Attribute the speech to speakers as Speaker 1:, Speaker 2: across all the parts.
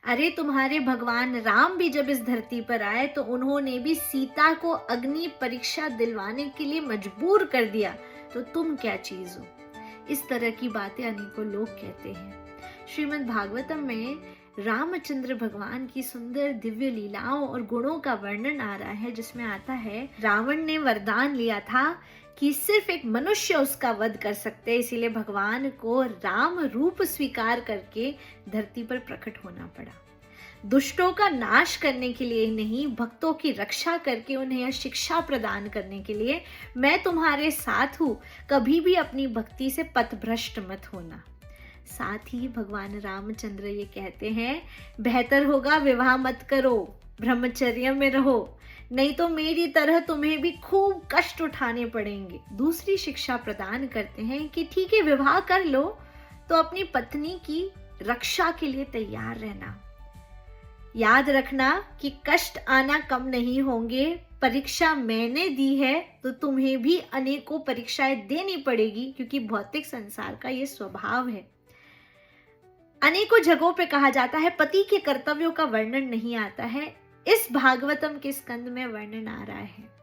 Speaker 1: अरे तुम्हारे भगवान राम भी जब इस धरती पर आए तो उन्होंने भी सीता को अग्नि परीक्षा दिलवाने के लिए मजबूर कर दिया, तो तुम क्या चीज हो। इस तरह की बातें अनेकों लोग कहते हैं। श्रीमद् भागवतम में रामचंद्र भगवान की सुंदर दिव्य लीलाओं और गुणों का वर्णन आ रहा है, जिसमें आता है रावण ने वरदान लिया था कि सिर्फ एक मनुष्य उसका वध कर सकते, इसीलिए भगवान को राम रूप स्वीकार करके धरती पर प्रकट होना पड़ा। दुष्टों का नाश करने के लिए नहीं, भक्तों की रक्षा करके उन्हें यह शिक्षा प्रदान करने के लिए, मैं तुम्हारे साथ हूँ, कभी भी अपनी भक्ति से पथभ्रष्ट मत होना। साथ ही भगवान रामचंद्र ये कहते हैं, बेहतर होगा विवाह मत करो, ब्रह्मचर्य में रहो, नहीं तो मेरी तरह तुम्हें भी खूब कष्ट उठाने पड़ेंगे। दूसरी शिक्षा प्रदान करते हैं कि ठीक है विवाह कर लो, तो अपनी पत्नी की रक्षा के लिए तैयार रहना। याद रखना कि कष्ट आना कम नहीं होंगे, परीक्षा मैंने दी है तो तुम्हें भी अनेकों परीक्षाएं देनी पड़ेगी, क्योंकि भौतिक संसार का ये स्वभाव है। अनेकों जगहों पे कहा जाता है पति के कर्तव्यों का वर्णन नहीं आता है, इस भागवतम के स्कंद में वर्णन आ रहा है।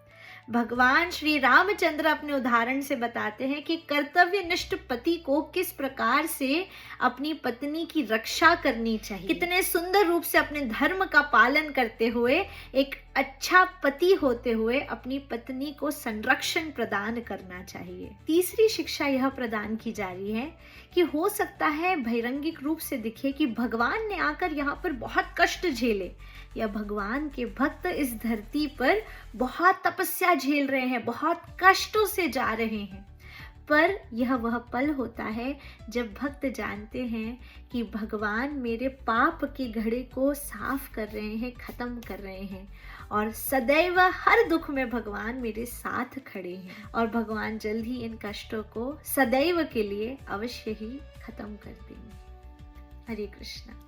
Speaker 1: भगवान श्री रामचंद्र अपने उदाहरण से बताते हैं कि कर्तव्यनिष्ठ पति को किस प्रकार से अपनी पत्नी की रक्षा करनी चाहिए, कितने सुंदर रूप से अपने धर्म का पालन करते हुए, एक अच्छा पति होते हुए अपनी पत्नी को संरक्षण प्रदान करना चाहिए। तीसरी शिक्षा यह प्रदान की जा रही है कि हो सकता है बहिरंगिक रूप से दिखे कि भगवान ने आकर यहाँ पर बहुत कष्ट झेले, या भगवान के भक्त इस धरती पर बहुत तपस्या झेल रहे हैं, बहुत कष्टों से जा रहे हैं, पर यह वह पल होता है जब भक्त जानते हैं कि भगवान मेरे पाप के घड़े को साफ कर रहे हैं, खत्म कर रहे हैं, और सदैव हर दुख में भगवान मेरे साथ खड़े हैं, और भगवान जल्द ही इन कष्टों को सदैव के लिए अवश्य ही खत्म कर देंगे। हरे कृष्णा।